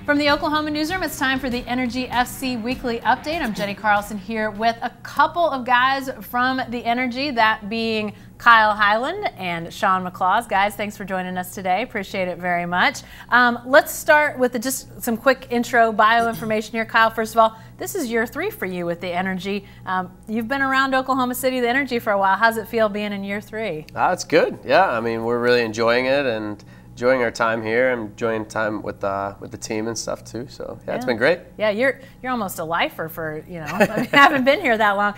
From the Oklahoma newsroom, it's time for the Energy FC Weekly Update. I'm Jenni Carlson here with a couple of guys from the Energy, that being Kyle Hyland and Shawn McLaws. Guys, thanks for joining us today. Appreciate it very much. Let's start with just some quick intro bio information here. Kyle, first of all, this is year 3 for you with the Energy. You've been around Oklahoma City, the Energy, for a while. How's it feel being in year 3? It's good. Yeah, I mean, we're really enjoying it and enjoying our time here. I'm enjoying time with the team and stuff too. So yeah, it's been great. Yeah, you're almost a lifer for, you know, I haven't been here that long.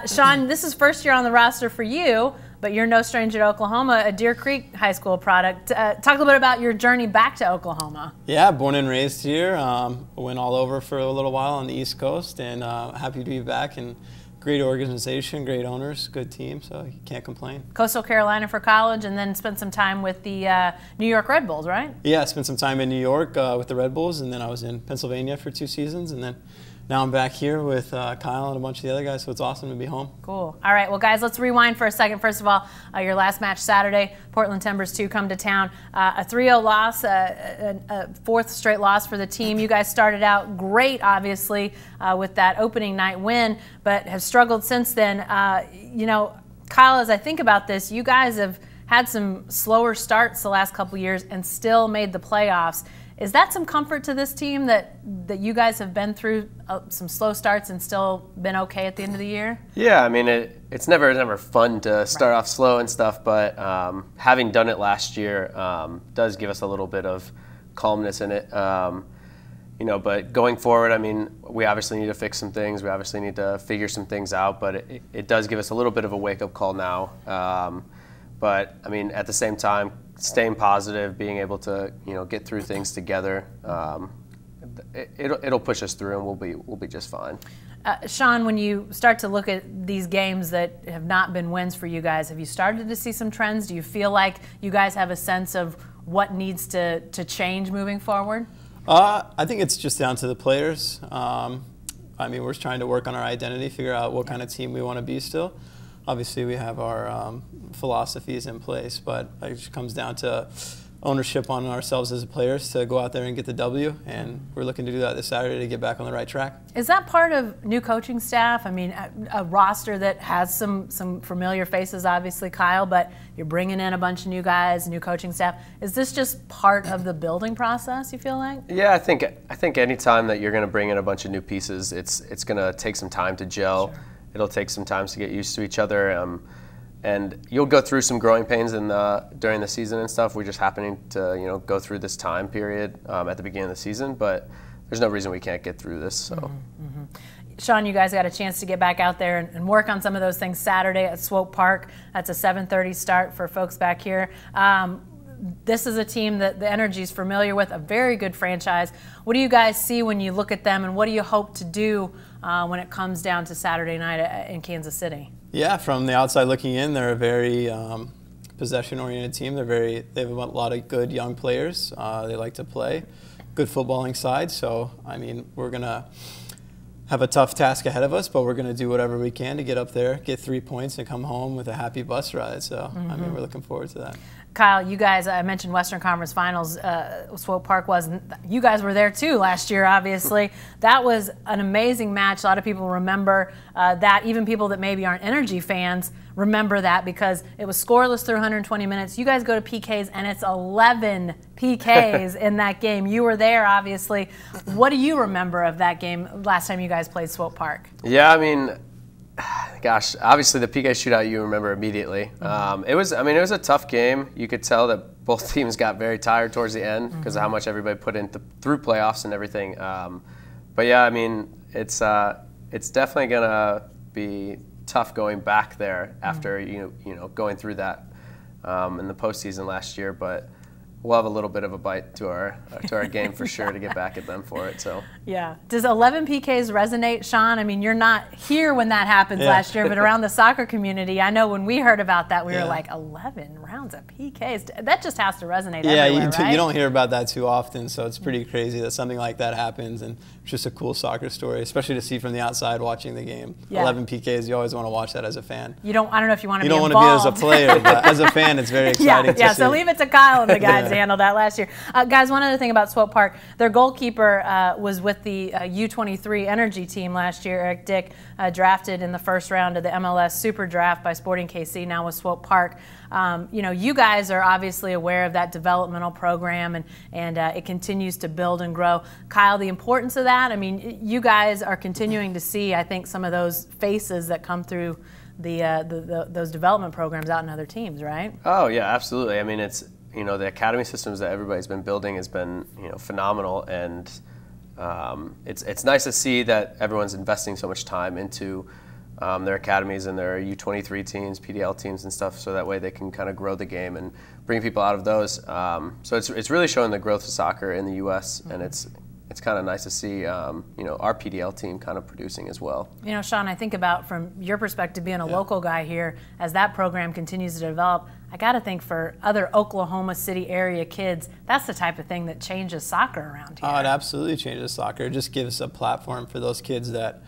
Shawn, this is first year on the roster for you, but you're no stranger to Oklahoma, a Deer Creek High School product. Talk a little bit about your journey back to Oklahoma. Yeah, born and raised here. Went all over for a little while on the East Coast, and happy to be back. And great organization, great owners, good team, so you can't complain. Coastal Carolina for college, and then spent some time with the New York Red Bulls, right? Yeah, I spent some time in New York with the Red Bulls, and then I was in Pennsylvania for 2 seasons, and then now I'm back here with Kyle and a bunch of the other guys, so it's awesome to be home. Cool. All right, well, guys, let's rewind for a second. First of all, your last match Saturday, Portland Timbers 2 come to town. A 3-0 loss, a 4th straight loss for the team. You guys started out great, obviously, with that opening night win, but have struggled since then. You know, Kyle, as I think about this, you guys have had some slower starts the last couple years and still made the playoffs. Is that some comfort to this team that you guys have been through some slow starts and still been okay at the end of the year? Yeah, I mean, it's never fun to start off slow and stuff, but having done it last year does give us a little bit of calmness in it. You know, but going forward, I mean, we obviously need to fix some things. We obviously need to figure some things out, but it does give us a little bit of a wake-up call now. But I mean, at the same time, staying positive, being able to, you know, get through things together, it'll push us through, and we'll be just fine. Shawn, when you start to look at these games that have not been wins for you guys, have you started to see some trends? Do you feel like you guys have a sense of what needs to change moving forward? I think it's just down to the players. I mean, we're trying to work on our identity, figure out what kind of team we want to be still. Obviously, we have our philosophies in place, but it just comes down to ownership on ourselves as players to go out there and get the W, and we're looking to do that this Saturday to get back on the right track. Is that part of new coaching staff? I mean, a roster that has some familiar faces, obviously, Kyle, but you're bringing in a bunch of new guys, new coaching staff. Is this just part of the building process, you feel like? Yeah, I think any time that you're going to bring in a bunch of new pieces, it's going to take some time to gel. Sure. It'll take some time to get used to each other, and you'll go through some growing pains during the season and stuff. We're just happening to, you know, go through this time period at the beginning of the season, but there's no reason we can't get through this. So. Shawn, you guys got a chance to get back out there and work on some of those things Saturday at Swope Park. That's a 7:30 start for folks back here. This is a team that the Energy is familiar with, a very good franchise. What do you guys see when you look at them, and what do you hope to do when it comes down to Saturday night in Kansas City? Yeah, from the outside looking in, they're a very possession-oriented team. They have a lot of good young players. They like to play, good footballing side. So, I mean, we're going to have a tough task ahead of us, but we're going to do whatever we can to get up there, get 3 points, and come home with a happy bus ride. So, I mean, we're looking forward to that. Kyle, you guys, I mentioned Western Conference Finals, Swope Park was. You guys were there too last year, obviously. That was an amazing match. A lot of people remember that. Even people that maybe aren't Energy fans remember that because it was scoreless through 120 minutes. You guys go to PKs, and it's 11 PKs in that game. You were there, obviously. What do you remember of that game last time you guys played Swope Park? Yeah, I mean, gosh, obviously the PK shootout you remember immediately. It was a tough game. You could tell that both teams got very tired towards the end because of how much everybody put in through playoffs and everything. But yeah, I mean, it's definitely gonna be tough going back there after you know going through that in the postseason last year. But we'll have a little bit of a bite to our game for sure to get back at them for it. So yeah, does 11 PKs resonate, Shawn? I mean, you're not here when that happened last year, but around the soccer community, I know when we heard about that, we were like, 11 rounds of PKs. That just has to resonate. Everywhere, right? You don't hear about that too often, so it's pretty crazy that something like that happens, and it's just a cool soccer story, especially to see from the outside watching the game. 11 PKs, you always want to watch that as a fan. I don't know if you want to be involved. You don't want to be as a player, but as a fan, it's very exciting to see. So leave it to Kyle and the guys handled that last year. Guys, one other thing about Swope Park, their goalkeeper was with the U23 Energy team last year, Eric Dick, drafted in the first round of the MLS Super Draft by Sporting KC, now with Swope Park. You know, you guys are obviously aware of that developmental program, and it continues to build and grow. Kyle, the importance of that, I mean, you guys are continuing to see, I think, some of those faces that come through those development programs out in other teams, right? Oh yeah, absolutely. I mean, it's, you know, the academy systems that everybody's been building has been, you know, phenomenal, and it's nice to see that everyone's investing so much time into their academies and their U23 teams, PDL teams and stuff, so that way they can kind of grow the game and bring people out of those. So it's really showing the growth of soccer in the U.S. and it's kind of nice to see, you know, our PDL team kind of producing as well. You know, Shawn, I think about, from your perspective, being a local guy here, as that program continues to develop, I got to think for other Oklahoma City area kids, that's the type of thing that changes soccer around here. Oh, it absolutely changes soccer. It just gives a platform for those kids that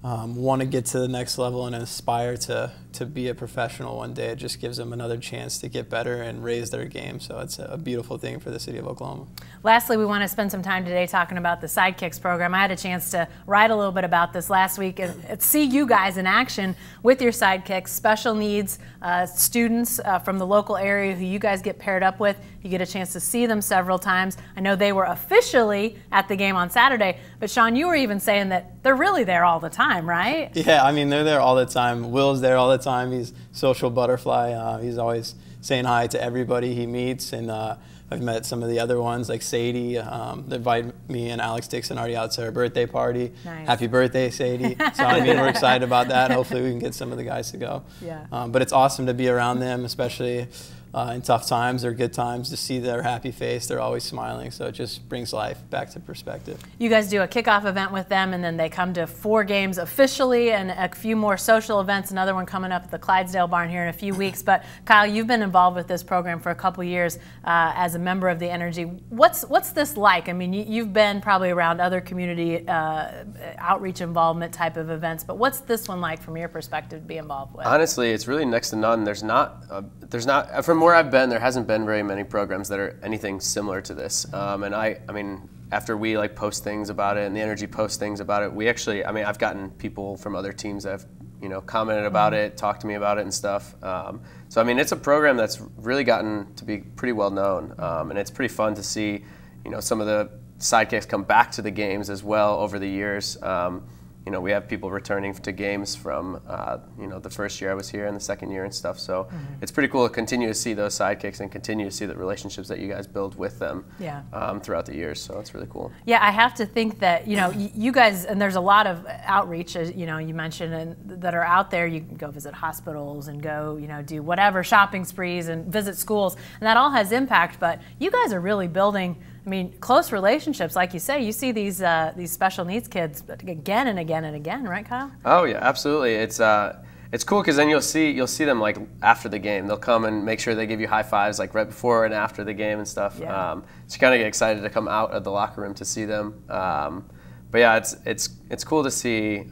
want to get to the next level and aspire to be a professional one day. It just gives them another chance to get better and raise their game. So it's a beautiful thing for the city of Oklahoma. Lastly, we want to spend some time today talking about the Sidekicks program. I had a chance to write a little bit about this last week and see you guys in action with your Sidekicks, special needs students from the local area who you guys get paired up with. You get a chance to see them several times. I know they were officially at the game on Saturday, but Shawn, you were even saying that they're really there all the time, right? Yeah, I mean, they're there all the time. Will's there all the time. He's social butterfly. He's always saying hi to everybody he meets, and I've met some of the other ones like Sadie. They invited me and Alex Dixon already out to her birthday party. Nice. Happy birthday, Sadie. So I mean, we're excited about that. Hopefully we can get some of the guys to go. Yeah. But it's awesome to be around them, especially in tough times or good times, to see their happy face. They're always smiling, so it just brings life back to perspective. You guys do a kickoff event with them, and then they come to 4 games officially and a few more social events, another one coming up at the Clydesdale Barn here in a few weeks. But Kyle, you've been involved with this program for a couple years as a member of the Energy. What's this like? I mean, you've been probably around other community outreach involvement type of events, but what's this one like from your perspective to be involved with? Honestly, it's really next to none. There's not from where I've been, there hasn't been very many programs that are anything similar to this. And I mean, after we like post things about it and the Energy post things about it, we actually, I mean, I've gotten people from other teams that have, you know, commented about it, talked to me about it and stuff. So I mean, it's a program that's really gotten to be pretty well known, and it's pretty fun to see, you know, some of the Sidekicks come back to the games as well over the years. You know, we have people returning to games from, you know, the first year I was here and the second year and stuff. So it's pretty cool to continue to see those Sidekicks and continue to see the relationships that you guys build with them throughout the years. So it's really cool. Yeah, I have to think that, you know, you guys, and there's a lot of outreach, as you know, you mentioned, and that are out there. You can go visit hospitals and go, you know, do whatever, shopping sprees and visit schools, and that all has impact. But you guys are really building, I mean, close relationships, like you say. You see these special needs kids again and again and again, right, Kyle? Oh yeah, absolutely. It's cool because then you'll see them like after the game. They'll come and make sure they give you high fives like right before and after the game and stuff. Yeah. So you kind of get excited to come out of the locker room to see them. But yeah, it's cool to see.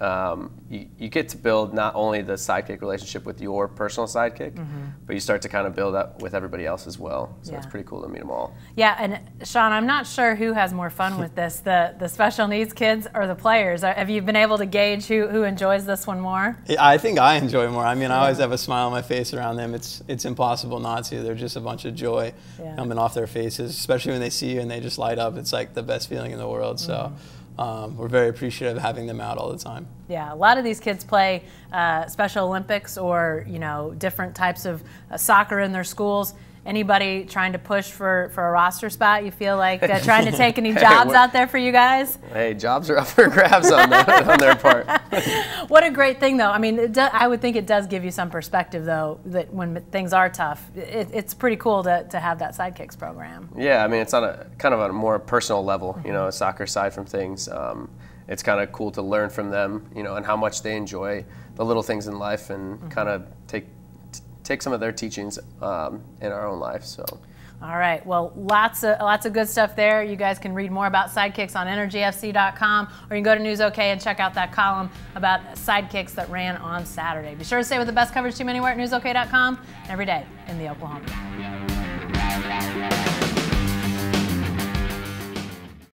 You get to build not only the sidekick relationship with your personal sidekick, but you start to kind of build up with everybody else as well. So it's pretty cool to meet them all. Yeah, and Shawn, I'm not sure who has more fun with this, the special needs kids or the players. Have you been able to gauge who enjoys this one more? I think I enjoy more. I mean, I always have a smile on my face around them. It's impossible not to. They're just a bunch of joy coming off their faces, especially when they see you and they just light up. It's like the best feeling in the world. So. We're very appreciative of having them out all the time. Yeah, a lot of these kids play Special Olympics or, you know, different types of soccer in their schools. Anybody trying to push for a roster spot? You feel like trying to take any jobs out there for you guys? Hey, jobs are up for grabs on their part. What a great thing, though. I mean, I would think it does give you some perspective, though, that when things are tough, it's pretty cool to have that Sidekicks program. Yeah, I mean, it's on a kind of a more personal level, you know, a soccer side from things. It's kind of cool to learn from them, you know, and how much they enjoy the little things in life and kind of take some of their teachings in our own life. So. All right. Well, lots of good stuff there. You guys can read more about Sidekicks on energyfc.com, or you can go to News OK and check out that column about Sidekicks that ran on Saturday. Be sure to stay with the best coverage team anywhere at newsok.com and every day in the Oklahoma.